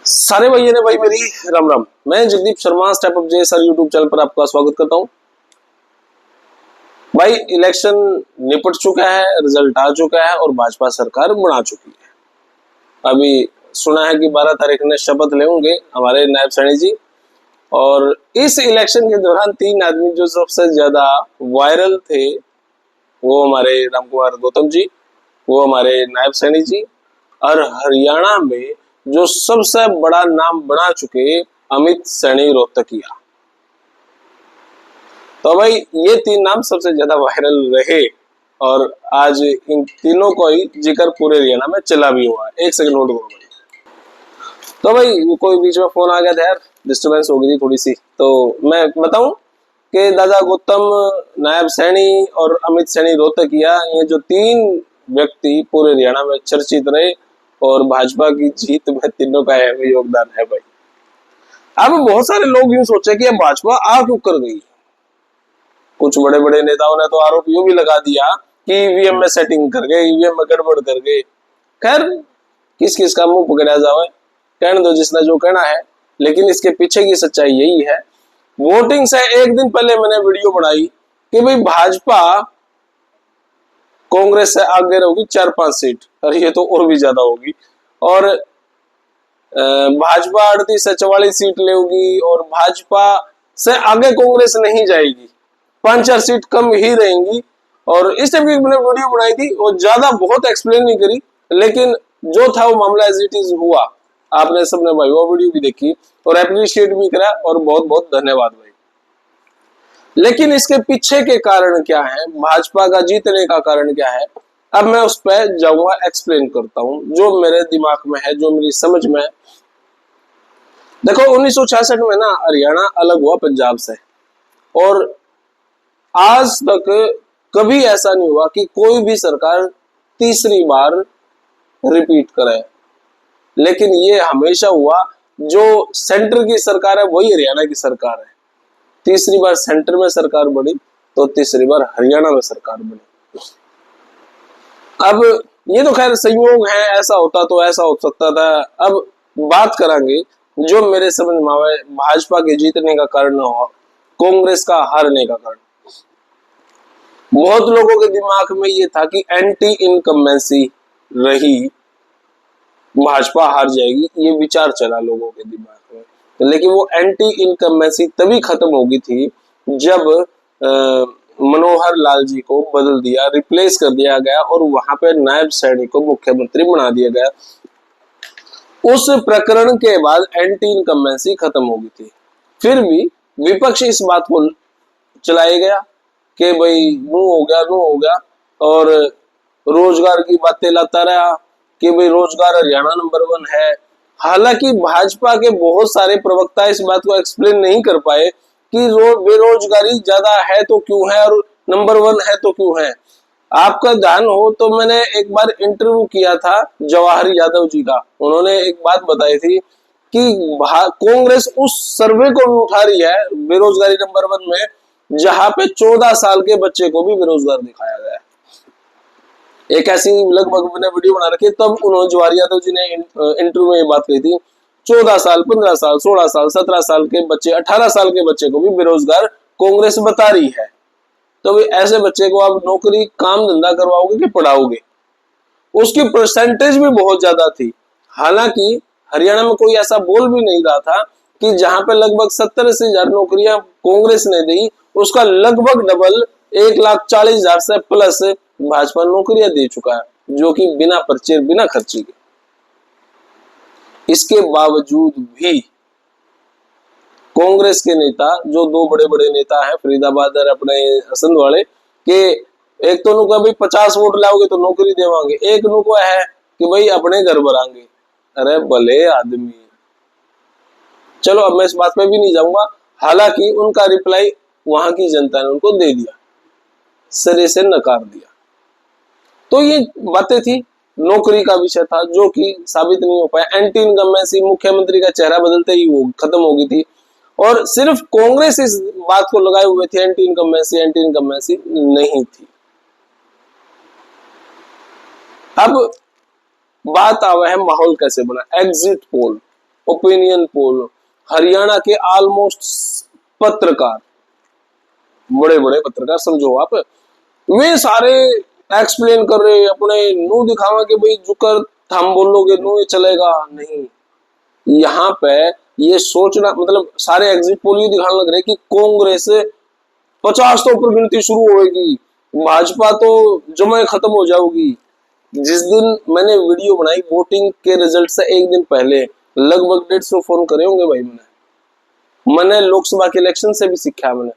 सारे भैया ने भाई मेरी राम राम। मैं जगदीप शर्मा स्टेप अप जे सर यूट्यूब चैनल पर आपका स्वागत करता हूं। भाई इलेक्शन निपट चुका है, रिजल्ट आ चुका है और भाजपा सरकार बना चुकी है। अभी सुना है कि 12 तारीख ने शपथ लेंगे हमारे नायब सैनी जी। और इस इलेक्शन के दौरान 3 आदमी जो सबसे ज्यादा वायरल थे वो हमारे रामकुमार गौतम जी, वो हमारे नायब सैनी जी, और हरियाणा में जो सबसे बड़ा नाम बना चुके अमित सैनी रोहतकिया। तो भाई ये 3 नाम सबसे ज्यादा वायरल रहे और आज इन तीनों को ही जिक्र पूरे हरियाणा में चला भी हुआ है। एक सेकंड होल्ड करो भाई। तो भाई कोई बीच में फोन आ गया था यार, डिस्टरबेंस हो गई थी थोड़ी सी। तो मैं बताऊं कि दादा गौतम, नायब सैनी और अमित सैनी रोहतकिया, ये जो 3 व्यक्ति पूरे हरियाणा में चर्चित रहे और भाजपा की जीत में तीनों का अहम योगदान है भाई। अब बहुत सारे लोग यूं सोचे कि भाजपा आ क्यों कर गई। कुछ बड़े बड़े नेताओं ने तो आरोप यूं भी लगा दिया कि ईवीएम में सेटिंग कर गए, ईवीएम में गड़बड़ कर गए। खैर किस किस का मुंह पकड़ा जाए, कहने दो जिसने जो कहना है। लेकिन इसके पीछे की सच्चाई यही है। वोटिंग से एक दिन पहले मैंने वीडियो बनाई कि भाई भाजपा कांग्रेस से आगे रहेगी 4-5 सीट, और ये तो और भी ज्यादा होगी। और भाजपा 38 से 44 सीट लेगी और भाजपा से आगे कांग्रेस नहीं जाएगी, 5-4 सीट कम ही रहेंगी। और इस टाइप की मैंने वीडियो बनाई थी और ज्यादा बहुत एक्सप्लेन नहीं करी, लेकिन जो था वो मामला एज इट इज हुआ। आपने सबने भाई वो वीडियो भी देखी और अप्रिशिएट भी करा और बहुत बहुत धन्यवाद भाई। लेकिन इसके पीछे के कारण क्या है, भाजपा का जीतने का कारण क्या है, अब मैं उस पर जाऊंगा, एक्सप्लेन करता हूं जो मेरे दिमाग में है, जो मेरी समझ में है। देखो 1966 में ना हरियाणा अलग हुआ पंजाब से, और आज तक कभी ऐसा नहीं हुआ कि कोई भी सरकार तीसरी बार रिपीट करे। लेकिन ये हमेशा हुआ, जो सेंटर की सरकार है वही हरियाणा की सरकार है। तीसरी बार सेंटर में सरकार बनी तो तीसरी बार हरियाणा में सरकार बनी। अब ये तो खैर संयोग है, ऐसा होता तो ऐसा हो सकता था। अब बात करेंगे जो मेरे समझ में आवे भाजपा के जीतने का कारण हो, कांग्रेस का हारने का कारण। बहुत लोगों के दिमाग में ये था कि एंटी इनकम्बेंसी रही, भाजपा हार जाएगी, ये विचार चला लोगों के दिमाग में। लेकिन वो एंटी इनकम्बेंसी तभी खत्म होगी थी जब मनोहर लाल जी को बदल दिया, रिप्लेस कर दिया गया और वहां पे नायब सैनी को मुख्यमंत्री बना दिया गया। उस प्रकरण के बाद एंटी इनकम्बेंसी खत्म हो गई थी। फिर भी विपक्ष इस बात को चलाया गया कि भाई नो हो गया, नो हो गया, और रोजगार की बातें लाता रहा कि भाई रोजगार हरियाणा नंबर 1 है। हालांकि भाजपा के बहुत सारे प्रवक्ता इस बात को एक्सप्लेन नहीं कर पाए कि बेरोजगारी ज्यादा है तो क्यों है और नंबर 1 है तो क्यों है। आपका ध्यान हो तो मैंने एक बार इंटरव्यू किया था जवाहर यादव जी का। उन्होंने एक बात बताई थी कि कांग्रेस उस सर्वे को भी उठा रही है बेरोजगारी नंबर 1 में जहां पे 14 साल के बच्चे को भी बेरोजगार दिखाया गया है। एक ऐसी लगभग मैंने वीडियो बना रखी, तब उन्होंने जवाहर यादव जी ने इंटरव्यू में ये बात कही थी, 14 साल, 15 साल, 16 साल, 17 साल के बच्चे, 18 साल के बच्चे को भी बेरोजगार कांग्रेस बता रही है। तो ऐसे बच्चे को आप नौकरी काम धंधा करवाओगे कि पढ़ाओगे? उसकी परसेंटेज भी बहुत ज्यादा थी। हालांकि हरियाणा में कोई ऐसा बोल भी नहीं रहा था कि जहां पे लगभग 70,000 नौकरियां कांग्रेस ने दी, उसका लगभग डबल 1,40,000 से प्लस भाजपा नौकरियां दे चुका है, जो कि बिना पर्चे बिना खर्ची के। इसके बावजूद भी कांग्रेस के नेता, जो 2 बड़े बड़े नेता हैं फरीदाबाद और अपने हसंद वाले, के एक तो नुका भाई 50 वोट लाओगे तो नौकरी देवांगे, एक नुको है कि भाई अपने घर भरांगे। अरे भले आदमी, चलो अब मैं इस बात पे भी नहीं जाऊंगा। हालांकि उनका रिप्लाई वहां की जनता ने उनको दे दिया, सिरे से नकार दिया। तो ये बातें थी, नौकरी का विषय था जो कि साबित नहीं हो पाया। एंटी इनकम्बेंसी, मुख्यमंत्री का चेहरा बदलते ही वो खत्म हो गई थी, और सिर्फ कांग्रेस इस बात को लगाए हुए थे एंटी इनकम्बेंसी, एंटी इनकम्बेंसी नहीं थी। अब बात आवा है माहौल कैसे बना, exit poll. Opinion poll, Haryana के ऑलमोस्ट पत्रकार, बड़े बड़े पत्रकार समझो आप, वे सारे एक्सप्लेन कर रहे अपने नु दिखावा के भाई जुकर हम बोलोगे नु ये चलेगा नहीं। यहाँ पे ये सोचना मतलब सारे एग्जिट पोल ये दिखाने लग रहे कि कांग्रेस 50 तो ऊपर गिनती शुरू होगी, भाजपा तो जमा खत्म हो जाएगी। जिस दिन मैंने वीडियो बनाई वोटिंग के रिजल्ट से एक दिन पहले लगभग 150 फोन करे होंगे भाई। मैंने लोकसभा के इलेक्शन से भी सीखा मैंने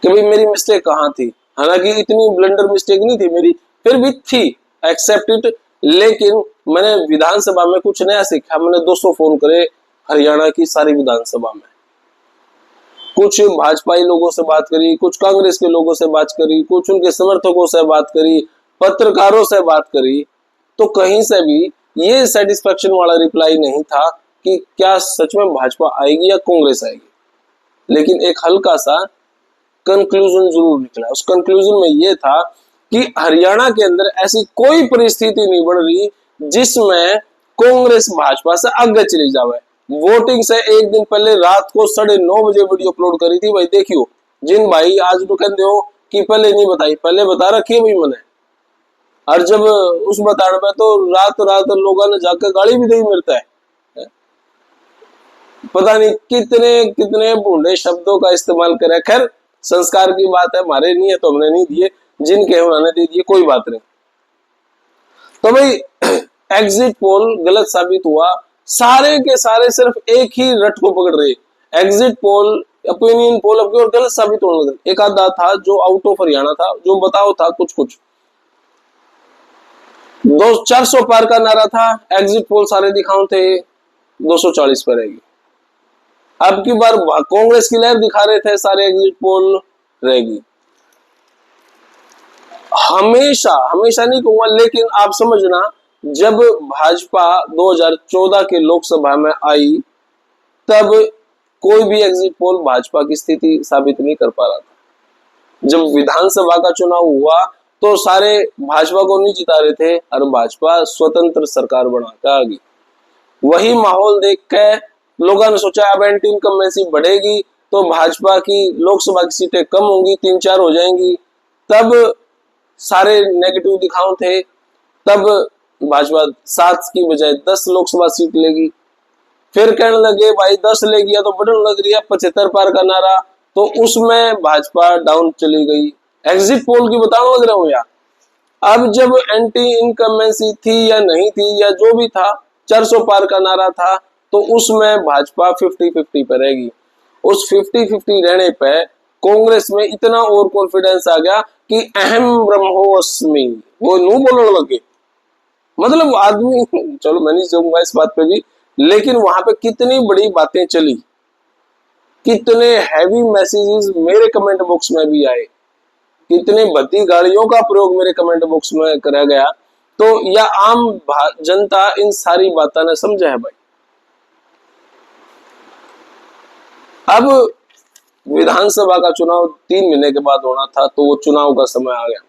कि भाई मेरी मिस्टेक कहाँ थी। हालांकि इतनी ब्लंडर मिस्टेक नहीं थी मेरी, फिर भी थी, एक्सेप्ट इट। लेकिन मैंने विधानसभा में कुछ नया सीखा। मैंने 200 फोन करे हरियाणा की सारी विधानसभा में, कुछ भाजपाई लोगों से बात करी, कुछ कांग्रेस के लोगों से बात करी, कुछ उनके समर्थकों से बात करी, पत्रकारों से बात करी, तो कहीं से भी ये सेटिस्फेक्शन वाला रिप्लाई नहीं था कि क्या सच में भाजपा आएगी या कांग्रेस आएगी। लेकिन एक हल्का सा कंक्लूजन जरूर निकला। उस कंक्लूजन में ये था कि हरियाणा के अंदर ऐसी कोई परिस्थिति नहीं बन रही जिसमें कांग्रेस भाजपा से आगे चली जावे। वोटिंग से एक दिन पहले रात को 9:30 बजे वीडियो अपलोड करी थी भाई। देखियो जिन भाई आज तो कहते हो कि पहले नहीं बताई, पहले बता रखी है भाई मैंने। और जब उस बताने पे तो रात रात लोगों ने जाकर गाली भी नहीं मिलता है। पता नहीं कितने कितने बूढ़े शब्दों का इस्तेमाल करे। खैर संस्कार की बात है, हमारे नहीं है तो हमने नहीं दिए, जिनके उन्होंने दे दिए, कोई बात नहीं। तो भाई एग्जिट पोल गलत साबित हुआ। सारे के सारे सिर्फ एक ही रट को पकड़ रहे, एग्जिट पोल ओपिनियन पोल अब और गलत साबित होने लगे। एक आधा था जो आउट ऑफ हरियाणा था, जो बताओ था कुछ कुछ 400 पार का नारा था, एग्जिट पोल सारे दिखाओ थे 240 पर रहेगी। अब की बार कांग्रेस की लहर दिखा रहे थे सारे एग्जिट पोल रहेगी। हमेशा हमेशा नहीं कहूंगा, लेकिन आप समझना जब भाजपा 2014 के लोकसभा में आई तब कोई भी एग्जिट पोल भाजपा की स्थिति साबित नहीं कर पा रहा था। जब विधानसभा का चुनाव हुआ तो सारे भाजपा को नहीं जिता रहे थे और भाजपा स्वतंत्र सरकार बनाकर आ गई। वही माहौल देख के लोगों ने सोचा अब एंटी इनकम्बेंसी बढ़ेगी तो भाजपा की लोकसभा की सीटें कम होंगी, 3-4 हो जाएंगी। तब सारे नेगेटिव दिखाओ थे, तब भाजपा 7 की बजाय 10 लोकसभा सीट लेगी। फिर कहने लगे भाई 10 लेगी तो बढ़ने लग रही है 75 पार का नारा, तो उसमें भाजपा डाउन चली गई। एग्जिट पोल की बताने लग रहा हूं यार। अब जब एंटी इनकम्बेंसी थी या नहीं थी या जो भी था, 400 पार का नारा था, तो उसमें भाजपा 50-50 पे रहेगी। उस 50-50 रहने पे कांग्रेस में इतना और कॉन्फिडेंस आ गया कि अहम ब्रह्मोस्मि, वो नू बोलने लगे। मतलब आदमी चलो मैं नहीं जाऊंगा इस बात पे भी, लेकिन वहां पे कितनी बड़ी बातें चली, कितने हैवी मैसेजेस मेरे कमेंट बॉक्स में भी आए, कितने भद्दी गालियों का प्रयोग मेरे कमेंट बॉक्स में करा गया। तो या आम जनता इन सारी बातों ने समझा है भाई। अब विधानसभा का चुनाव 3 महीने के बाद होना था, तो वो चुनाव का समय आ गया।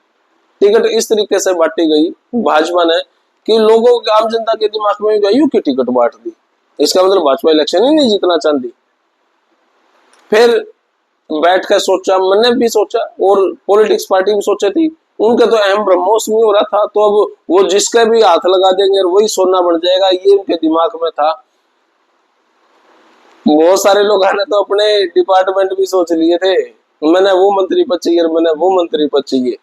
टिकट इस तरीके से बांटी गई भाजपा ने कि लोगों के आम जनता के दिमाग में गई की टिकट बांट दी, इसका मतलब भाजपा इलेक्शन ही नहीं जीतना चाहती। फिर बैठ कर सोचा, मैंने भी सोचा और पॉलिटिक्स पार्टी भी सोची थी, उनका तो अहम ब्रह्मोस्मि हो रहा था, तो अब वो जिसका भी हाथ लगा देंगे और वही सोना बन जाएगा, ये उनके दिमाग में था। बहुत सारे लोग ने तो अपने डिपार्टमेंट भी सोच लिए थे, मैंने वो मंत्री पद चाहिए, मैंने वो मंत्री पद चाहिए।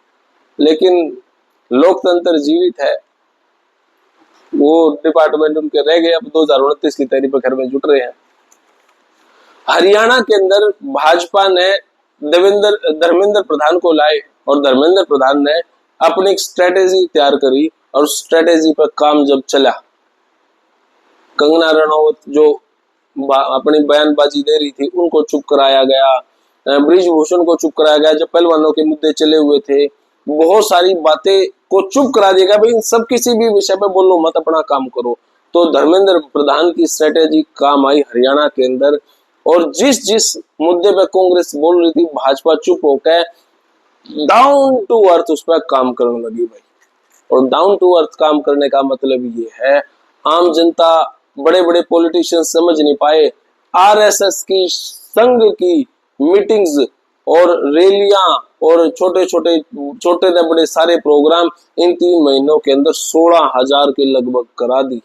लेकिन लोकतंत्र जीवित है, वो डिपार्टमेंट उनके रह गए। अब 2029 की तैयारी पर घर में जुट रहे हैं। हरियाणा के अंदर भाजपा ने धर्मेंद्र प्रधान को लाए और धर्मेंद्र प्रधान ने अपनी एक स्ट्रेटेजी तैयार करी और स्ट्रेटेजी पर काम जब चला, कंगना रनौत जो अपनी बयानबाजी दे रही थी उनको चुप कराया गया, ब्रिजभूषण को चुप कराया गया, जब पहलवानों के मुद्दे चले हुए थे, बहुत सारी बातें को चुप करा दिया गया, भाई सब किसी भी विषय पे बोलो मत, अपना काम करो। तो धर्मेंद्र प्रधान की स्ट्रेटेजी काम आई हरियाणा के अंदर, और जिस जिस मुद्दे पे कांग्रेस बोल रही थी भाजपा चुप होकर डाउन टू अर्थ उस पर काम करने लगी भाई। और डाउन टू अर्थ काम करने का मतलब ये है आम जनता बड़े बड़े पॉलिटिशियन समझ नहीं पाए। आरएसएस की संघ की मीटिंग्स और रैलियां और छोटे न बड़े सारे प्रोग्राम इन 3 महीनों के अंदर 16,000 के लगभग करा दी।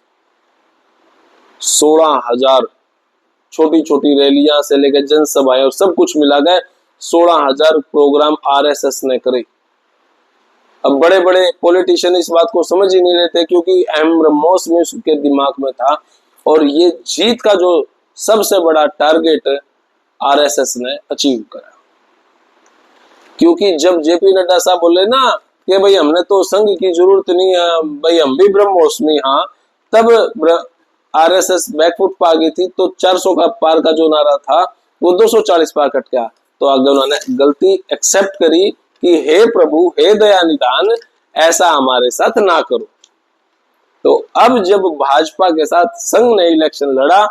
16,000 छोटी छोटी रैलियां से लेकर जनसभाएं और सब कुछ मिला गया 16,000 प्रोग्राम आरएसएस ने करे। अब बड़े बड़े पॉलिटिशियन इस बात को समझ ही नहीं रहे थे, क्योंकि एम ब्रह्मोस में उसके दिमाग में था और ये जीत का जो सबसे बड़ा टारगेट आरएसएस ने अचीव करा। क्योंकि जब जेपी नड्डा साहब बोले ना कि भाई हमने तो संघ की जरूरत नहीं है, भाई हम भी ब्रह्मोस्मी, हाँ, तब आरएसएस बैकफुट पा गई थी। तो 400 का पार का जो नारा था वो 240 पार कट गया। तो अगर उन्होंने गलती एक्सेप्ट करी कि हे प्रभु, हे दया निदान, ऐसा हमारे साथ ना करो। तो अब जब भाजपा के साथ संघ ने इलेक्शन लड़ा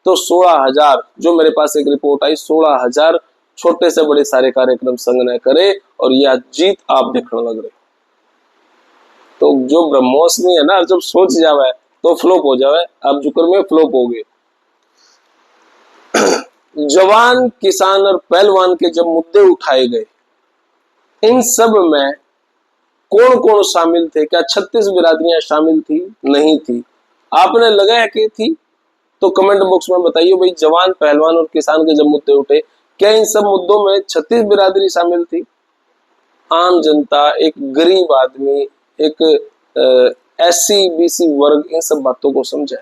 तो 16,000, जो मेरे पास एक रिपोर्ट आई, 16,000 छोटे से बड़े सारे कार्यक्रम संघ ने करे और यह जीत आप देखने लग रहे। तो जो ब्रह्मोस्मी है ना, जब सोच जावे तो फ्लॉप हो जावे। अब जुकर में फ्लॉप हो गए। जवान, किसान और पहलवान के जब मुद्दे उठाए गए, इन सब में कौन कौन शामिल थे? क्या 36 बिरादरियां शामिल थी? नहीं थी। आपने लगाया कि थी? तो कमेंट बॉक्स में बताइए भाई, जवान, पहलवान और किसान के जब मुद्दे उठे, क्या इन सब मुद्दों में 36 बिरादरी शामिल थी? आम जनता, एक गरीब आदमी, एक एससी बीसी वर्ग इन सब बातों को समझे।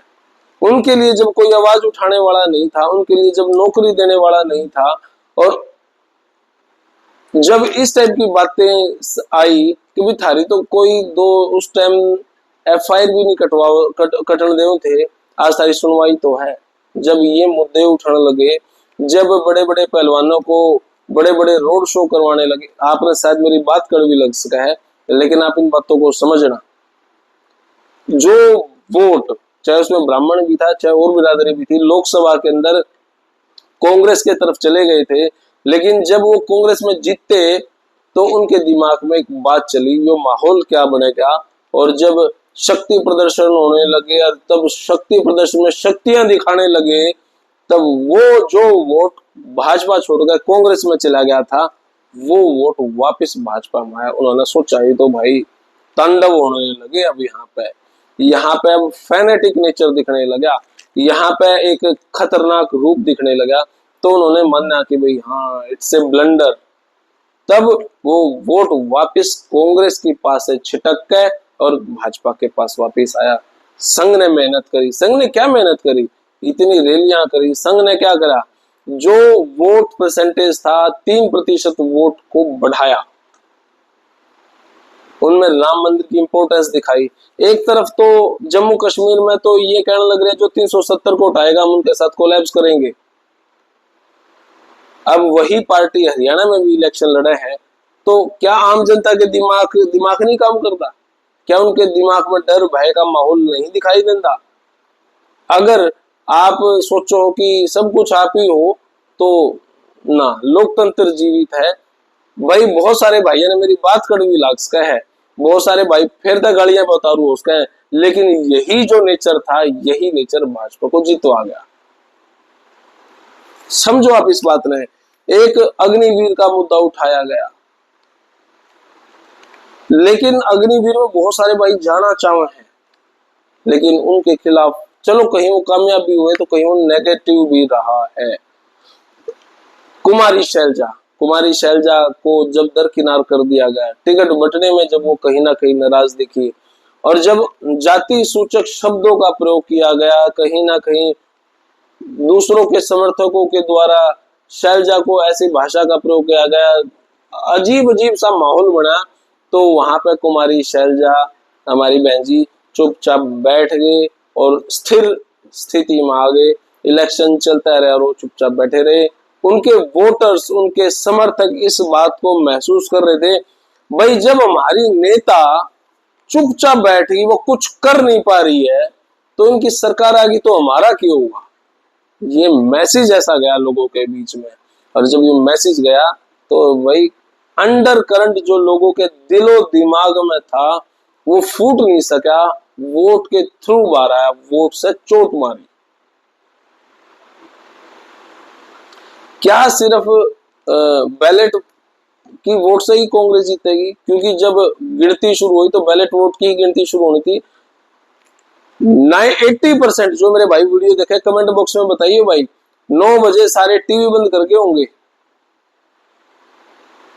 उनके लिए जब कोई आवाज उठाने वाला नहीं था, उनके लिए जब नौकरी देने वाला नहीं था, और जब इस टाइप की बातें आई कि भी थारी तो कोई दो उस टाइम एफआईआर भी नहीं कटन दे थे, आज सारी सुनवाई तो है। जब ये मुद्दे उठाने लगे, जब बड़े बड़े पहलवानों को बड़े बड़े रोड शो करवाने लगे, आपने शायद मेरी बात कड़वी लग सका है, लेकिन आप इन बातों को समझना। जो वोट, चाहे उसमें ब्राह्मण भी था, चाहे और बिरादरी भी थी, लोकसभा के अंदर कांग्रेस के तरफ चले गए थे, लेकिन जब वो कांग्रेस में जीतते तो उनके दिमाग में एक बात चली, वो माहौल क्या बनेगा। और जब शक्ति प्रदर्शन होने लगे और तब शक्ति प्रदर्शन में शक्तियां दिखाने लगे, तब वो जो वोट भाजपा छोड़कर कांग्रेस में चला गया था, वो वोट वापस भाजपा में आया। उन्होंने सोचा ही तो भाई तांडव होने लगे। अब यहाँ पे अब फैनेटिक नेचर दिखने लगा, यहाँ पे एक खतरनाक रूप दिखने लगा। तो उन्होंने माना कि भाई हाँ, इट्स ए ब्लंडर। तब वो वोट वापस कांग्रेस के पास से छिटक गए और भाजपा के पास वापस आया। संघ ने मेहनत करी। संघ ने क्या मेहनत करी? इतनी रैलियां करी। संघ ने क्या करा? जो वोट परसेंटेज था 3% वोट को बढ़ाया, उनमें राम मंदिर की इंपोर्टेंस दिखाई। एक तरफ तो जम्मू कश्मीर में तो ये कहने लग रहे हैं जो 370 को उठाएगा हम उनके साथ कोलैप्स करेंगे। अब वही पार्टी हरियाणा में भी इलेक्शन लड़े हैं, तो क्या आम जनता के दिमाग नहीं काम करता? क्या उनके दिमाग में डर भय का माहौल नहीं दिखाई देता? अगर आप सोचो कि सब कुछ आप ही हो तो ना, लोकतंत्र जीवित है। भाई बहुत सारे भाइयों ने मेरी बात कड़वी लाग सका है, बहुत सारे भाई फिर तक गाड़ियां उतारू हो सका है, लेकिन यही जो नेचर था, यही नेचर भाजपा को जीतवा गया। समझो आप इस बात ने। एक अग्निवीर का मुद्दा उठाया गया, लेकिन अग्निवीर में बहुत सारे भाई जाना चाहे हैं, लेकिन उनके खिलाफ चलो कहीं वो कामयाब भी हुए तो कहीं वो नेगेटिव भी रहा है। कुमारी शैलजा को जब दरकिनार कर दिया गया, टिकट बंटने में जब वो कहीं ना कहीं नाराज दिखी, और जब जाति सूचक शब्दों का प्रयोग किया गया, कहीं ना कहीं दूसरों के समर्थकों के द्वारा शैलजा को ऐसी भाषा का प्रयोग किया गया, अजीब अजीब सा माहौल बना। तो वहां पे कुमारी शैलजा, हमारी बहन जी, चुपचाप बैठ गए और स्थिर स्थिति में आ गए। इलेक्शन चलता रहा और वो चुपचाप बैठे रहे। उनके वोटर्स, उनके समर्थक इस बात को महसूस कर रहे थे, भाई जब हमारी नेता चुपचाप बैठ गई, वो कुछ कर नहीं पा रही है, तो उनकी सरकार आ गई तो हमारा क्यों होगा। ये मैसेज ऐसा गया लोगों के बीच में, और जब ये मैसेज गया तो वही अंडर करंट जो लोगों के दिलो दिमाग में था वो फूट नहीं सका, वोट के थ्रू बाहर आया, वोट से चोट मारी। क्या सिर्फ बैलेट की वोट से ही कांग्रेस जीतेगी? क्योंकि जब गिनती शुरू हुई तो बैलेट वोट की गिनती शुरू होनी थी। 80% जो मेरे भाई वीडियो देखे कमेंट बॉक्स में बताइए भाई, 9 बजे सारे टीवी बंद करके होंगे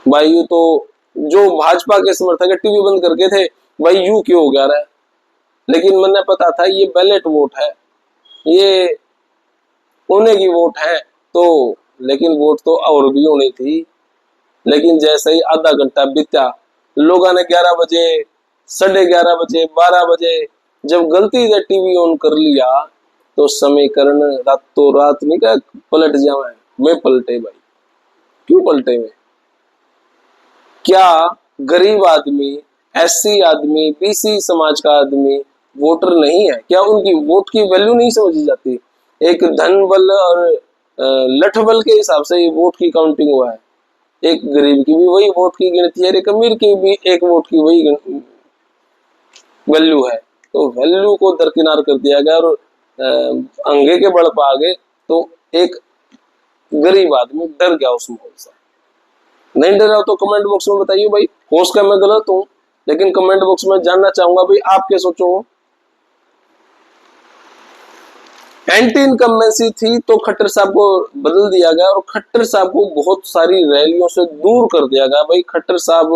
भाई। यू तो जो भाजपा के समर्थक टीवी बंद करके थे भाई, यू क्यों हो गया रहा है? लेकिन मैंने पता था ये बैलेट वोट है, ये उन्हीं की वोट है। तो लेकिन वोट तो और भी होनी थी। लेकिन जैसे ही आधा घंटा बीता, लोगों ने 11 बजे, 11:30 बजे, 12 बजे जब गलती से टीवी ऑन कर लिया तो समीकरण रातों रात नहीं क्या पलट जाए। वे पलटे भाई, क्यों पलटे वे? क्या गरीब आदमी, एससी आदमी, बीसी समाज का आदमी वोटर नहीं है? क्या उनकी वोट की वैल्यू नहीं समझी जाती? एक धन बल और लठ बल के हिसाब से ये वोट की काउंटिंग हुआ है। एक गरीब की भी वही वोट की गिनती है, एक अमीर की भी एक वोट की वही वैल्यू है। तो वैल्यू को दरकिनार कर दिया गया और अंगे के बल पा गए। तो एक गरीब आदमी डर गया उस माहौल से। नहीं डरा तो कमेंट बॉक्स में बताइए भाई, हो सका मैं गलत हूं, लेकिन कमेंट बॉक्स में जानना चाहूंगा भाई आप क्या सोचो। एंटी इनकम्बेंसी थी तो खट्टर साहब को बदल दिया गया और खट्टर साहब को बहुत सारी रैलियों से दूर कर दिया गया। भाई खट्टर साहब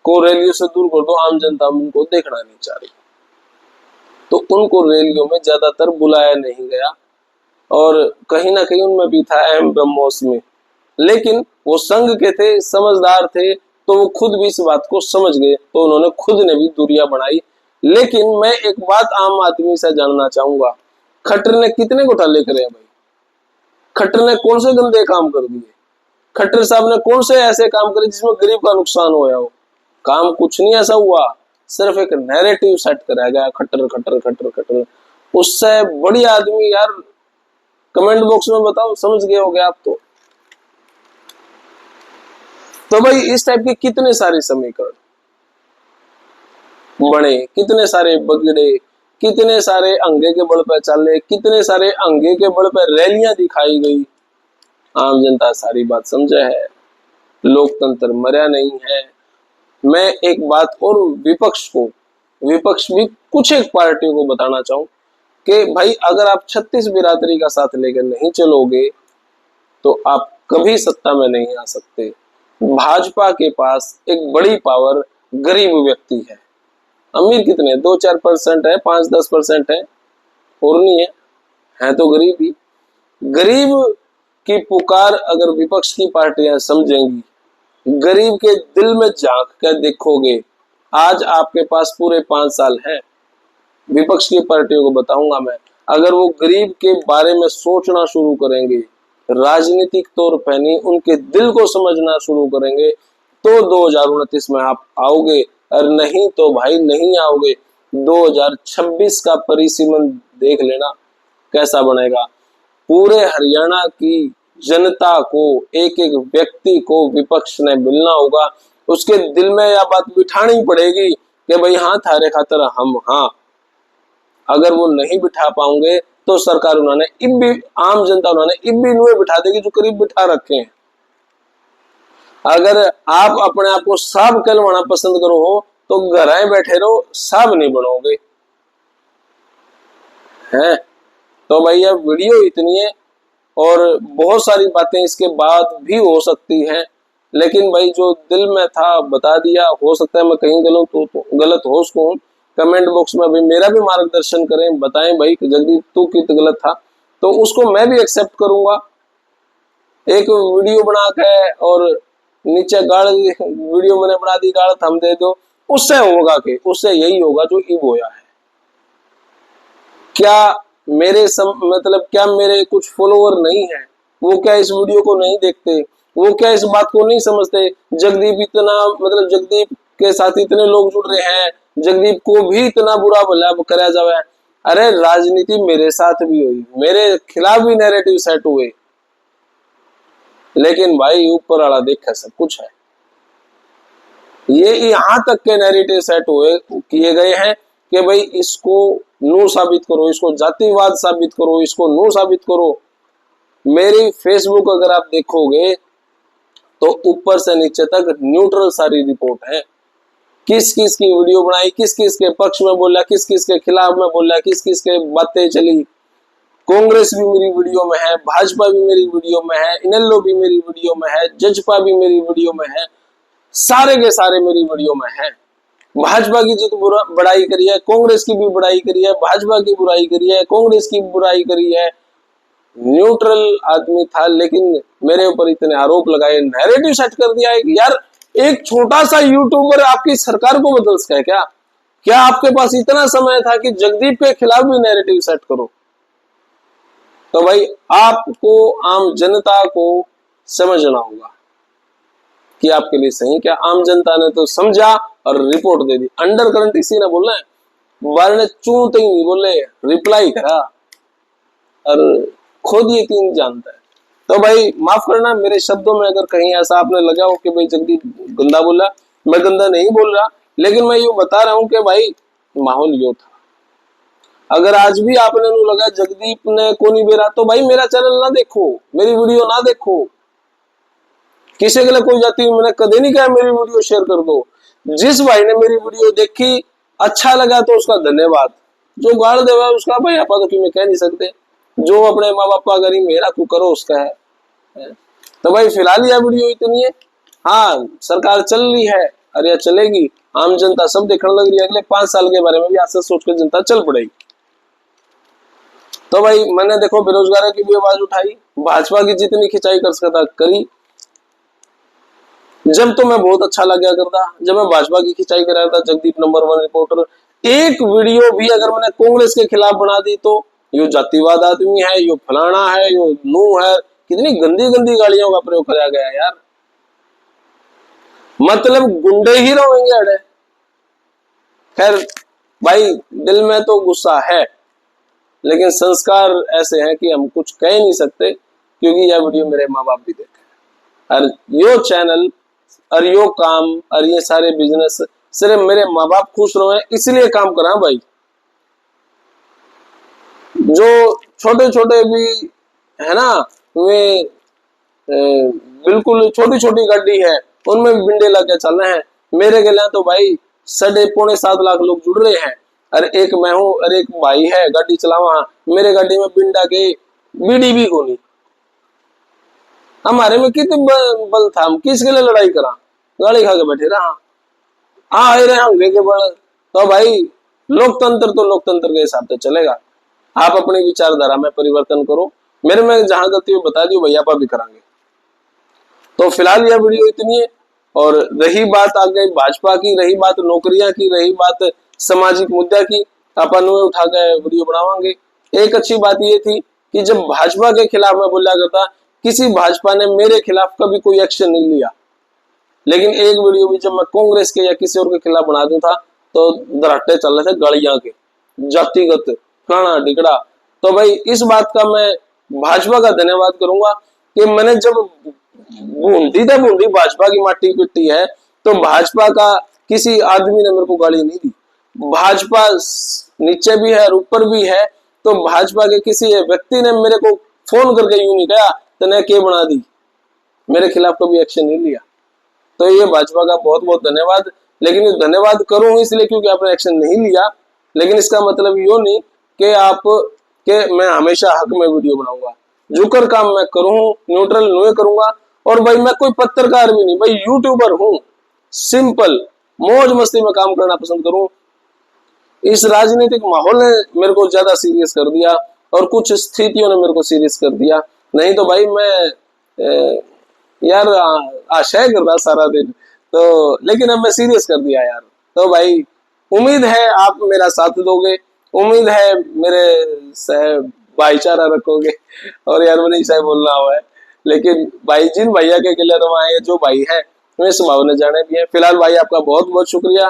को रैलियों से दूर कर दो, आम जनता उनको देखना नहीं चाह रही, तो उनको रैलियों में ज्यादातर बुलाया नहीं गया। और कहीं ना कहीं उनमें भी था अहम ब्रह्मोस में, लेकिन वो संघ के थे, समझदार थे, तो वो खुद भी इस बात को समझ गए, तो उन्होंने खुद ने भी दूरियां बनाई। लेकिन मैं एक बात आम आदमी से जानना चाहूंगा, खट्टर ने कितने घोटाले करे हैं भाई? खट्टर ने कौन से गंदे काम कर दिए? खट्टर साहब ने कौन से ऐसे काम करे जिसमें गरीब का नुकसान होया हो? काम कुछ नहीं ऐसा हुआ, सिर्फ एक नैरेटिव सेट कराया गया, खट्टर खट्टर खट्टर खट्टर। उससे बड़ी आदमी यार कमेंट बॉक्स में बताओ, समझ गए होगे आप तो भाई इस टाइप के कितने सारे समीकरण बने, कितने सारे बगड़े, कितने सारे अंगे के बल पर चले, कितने सारे अंगे के बल पर रैलियां दिखाई गई। आम जनता सारी बात समझे है, लोकतंत्र मरा नहीं है। मैं एक बात और विपक्ष भी कुछ एक पार्टियों को बताना चाहूं कि भाई अगर आप 36 बिरादरी का साथ लेकर नहीं चलोगे तो आप कभी सत्ता में नहीं आ सकते। भाजपा के पास एक बड़ी पावर गरीब व्यक्ति है। अमीर कितने, 2-4% है, 5-10% है, और नहीं है तो गरीब ही। गरीब की पुकार अगर विपक्ष की पार्टियां समझेंगी, गरीब के दिल में झांक कर देखोगे, आज आपके पास पूरे 5 साल है। विपक्ष की पार्टियों को बताऊंगा मैं, अगर वो गरीब के बारे में सोचना शुरू करेंगे, राजनीतिक तौर पर नहीं उनके दिल को समझना शुरू करेंगे, तो 2029 में आप आओगे, और नहीं तो भाई नहीं आओगे। 2026 का परिसीमन देख लेना कैसा बनेगा। पूरे हरियाणा की जनता को, एक एक व्यक्ति को विपक्ष ने मिलना होगा, उसके दिल में यह बात बिठानी पड़ेगी कि भाई हाँ थारे खातर हम हाँ। अगर वो नहीं बिठा पाओगे तो सरकार उन्होंने इब्बी, आम जनता उन्होंने इब्बी नुए बिठा देगी जो करीब बिठा रखे हैं। अगर आप अपने आप को साहब कहलवाना पसंद करो हो तो घर आए बैठे रहो, साहब नहीं बनोगे हैं। तो भैया वीडियो इतनी है और बहुत सारी बातें इसके बाद भी हो सकती हैं, लेकिन भाई जो दिल में था बता दिया। हो सकता है मैं कहीं गलत हो सकूं। कमेंट बॉक्स में भाई मेरा भी मार्गदर्शन करें, बताएं भाई जल्दी तू कित गलत था, तो उसको मैं भी एक्सेप्ट करूंगा। एक वीडियो बना के और नीचे गाड़ वीडियो मैंने बना दी, गाड़ थम दे दो, उससे होगा कि उससे यही होगा जो इब होया है। क्या मतलब क्या मेरे कुछ फॉलोअर नहीं है, वो क्या इस वीडियो को नहीं देखते, वो क्या इस बात को नहीं समझते? जगदीप इतना मतलब जगदीप के साथ इतने लोग जुड़ रहे हैं, जगदीप को भी इतना बुरा भला कराया जाए। अरे राजनीति मेरे साथ भी हुई, मेरे खिलाफ भी नैरेटिव सेट हुए, लेकिन भाई ऊपर वाला देखा सब कुछ है। ये यहां तक के नैरेटिव सेट हुए किए गए हैं कि भाई इसको नो साबित करो, इसको जातिवाद साबित करो, इसको नो साबित करो। मेरी फेसबुक अगर आप देखोगे तो ऊपर से नीचे तक न्यूट्रल सारी रिपोर्ट है। किस किस की वीडियो बनाई, किस किस के पक्ष में बोला, किस किस के खिलाफ में बोला, किस किस के बातें चली। कांग्रेस भी मेरी वीडियो में है, भाजपा भी मेरी वीडियो में है, इनेलो भी मेरी वीडियो में है, जजपा भी मेरी वीडियो में है, सारे के सारे मेरी वीडियो में है। भाजपा की जो बुराई करी है, कांग्रेस की भी बुराई करी है, भाजपा की बुराई करी है, कांग्रेस की बुराई करी है। न्यूट्रल आदमी था, लेकिन मेरे ऊपर इतने आरोप लगाए, नैरेटिव सेट कर दिया है कि यार एक छोटा सा यूट्यूबर आपकी सरकार को बदल सके क्या? क्या आपके पास इतना समय था कि जगदीप के खिलाफ भी नैरेटिव सेट करो? तो भाई आपको, आम जनता को समझना होगा कि आपके लिए सही क्या। आम जनता ने तो समझा और रिपोर्ट दे दी। अंडर करंट इसी ने बोलना है, बार ने चूं तक नहीं बोले, रिप्लाई करा और खुद ये तीन जानता है। तो भाई माफ करना मेरे शब्दों में अगर कहीं ऐसा आपने लगा हो कि भाई जगदीप गंदा बोला, मैं गंदा नहीं बोल रहा, लेकिन मैं यूं बता रहा हूं कि भाई माहौल यो था। अगर आज भी आपने लगा जगदीप ने को नहीं बेरा, तो भाई मेरा चैनल ना देखो, मेरी वीडियो ना देखो। किसी के लिए कोई जाती, मैंने कदे नहीं कहा मेरी वीडियो शेयर कर दो। जिस भाई ने मेरी वीडियो देखी, अच्छा लगा तो उसका धन्यवाद। जो गाड़ देवा उसका भाई आपा तो मैं कह नहीं सकते। जो अपने माँ बाप का करी मेरा को करो उसका है। तो भाई फिलहाल यह वीडियो इतनी है। हाँ, सरकार चल रही है और यह चलेगी, आम जनता सब देखने लग रही है। अगले 5 साल के बारे में भी आज से सोच कर जनता चल पड़ेगी। तो भाई मैंने देखो बेरोजगारों की भी आवाज उठाई, भाजपा की जितनी खिंचाई कर सकता करी। जब तो मैं बहुत अच्छा लग गया करता जब मैं भाजपा की खिंचाई कर रहा था, जगदीप नंबर 1 रिपोर्टर। एक वीडियो भी अगर मैंने कांग्रेस के खिलाफ बना दी तो यो जातिवाद आदमी है, यो फलाना है, यो नू है, कितनी गंदी गंदी गालियों का प्रयोग कराया गया यार। मतलब गुंडे ही रहेंगे अड़े। खैर भाई दिल में तो गुस्सा है, लेकिन संस्कार ऐसे हैं कि हम कुछ कह नहीं सकते, क्योंकि यह वीडियो मेरे माँ बाप भी देखे और यो चैनल और यो काम और ये सारे बिजनेस सिर्फ मेरे माँ बाप खुश रहे इसलिए काम करा भाई। जो छोटे छोटे भी है ना, वे बिल्कुल छोटी छोटी गाड़ी है, उनमें भी बिंडे लगे चल रहे हैं। मेरे के लिए तो भाई 7.5 लाख लोग जुड़ रहे हैं, और एक मैं हूं और एक भाई है गाड़ी चलावा, मेरे गाड़ी में बिंडा के बीड़ी भी को नहीं। हमारे में कितने बल था, हम किसके लिए लड़ाई करा, गाड़ी खा के बैठे रहा आए रहे होंगे के बल। तो भाई लोकतंत्र तो लोकतंत्र के हिसाब से चलेगा। आप अपनी विचारधारा में परिवर्तन करो, मेरे में जहां गलती हो बता दियो भैया, आप भी करांगे। तो फिलहाल यह वीडियो इतनी है। और रही बात आ गई भाजपा की, रही बात नौकरियां की, रही बात सामाजिक मुद्दा की, अपन उठा के वीडियो बनावांगे। एक अच्छी बात यह थी कि जब भाजपा के खिलाफ मैं बोला करता, किसी भाजपा ने मेरे खिलाफ कभी कोई एक्शन नहीं लिया। लेकिन एक वीडियो भी जब मैं कांग्रेस के या किसी और के खिलाफ बना दूं था, तो दराटे चल रहे थे गाड़ियां के, जातिगत फलाना ढिकड़ा। तो भाई इस बात का मैं भाजपा का धन्यवाद करूंगा कि मैंने जब बूंदी था, बूंदी भाजपा की माटी पिट्टी है, तो भाजपा का किसी आदमी ने मेरे को गाली नहीं दी। भाजपा नीचे भी है और ऊपर भी है, तो भाजपा के किसी व्यक्ति ने मेरे को फोन करके यूं नहीं कहा तने के बना दी, मेरे खिलाफ कभी एक्शन नहीं लिया। तो ये भाजपा का बहुत बहुत धन्यवाद। लेकिन धन्यवाद करूं इसलिए क्योंकि आपने एक्शन नहीं लिया, लेकिन इसका मतलब यो नहीं कि आप के मैं हमेशा हक में वीडियो बनाऊंगा। जुकर काम मैं करूं, न्यूट्रल नहीं करूंगा। और भाई मैं कोई पत्रकार भी नहीं, भाई यूट्यूबर हूं, सिंपल मौज मस्ती में काम करना पसंद करूं। इस राजनीतिक माहौल ने मेरे को ज्यादा सीरियस कर दिया और कुछ स्थितियों ने मेरे को सीरियस कर दिया। नहीं तो भाई मैं यार आशय कर रहा सारा दिन, तो लेकिन अब मैं सीरियस कर दिया यार। तो भाई उम्मीद है आप मेरा साथ दोगे, उम्मीद है मेरे से भाईचारा रखोगे। और यार मैंने ऐसा बोलना हुआ है, लेकिन भाई जिन भैया के लिए तो आए जो भाई है वे स्वभाव ने जाने भी है। फिलहाल भाई आपका बहुत बहुत शुक्रिया,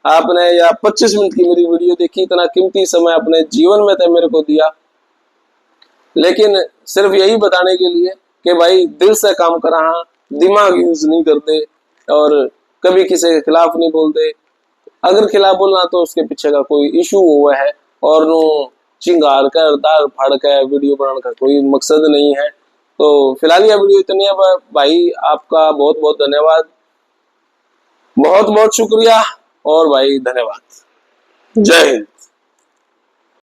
आपने या 25 मिनट की मेरी वीडियो देखी, इतना कीमती समय अपने जीवन में मेरे को दिया। लेकिन सिर्फ यही बताने के लिए कि भाई दिल से काम करा, दिमाग यूज नहीं करते और कभी किसी के खिलाफ नहीं बोलते। अगर खिलाफ बोलना तो उसके पीछे का कोई इशू हुआ है, और नो चिंगार कर दार फाड़ कर वीडियो बनाने का कोई मकसद नहीं है। तो फिलहाल यह वीडियो इतनी है भाई, आपका बहुत बहुत धन्यवाद, बहुत बहुत शुक्रिया, और भाई धन्यवाद। जय हिंद।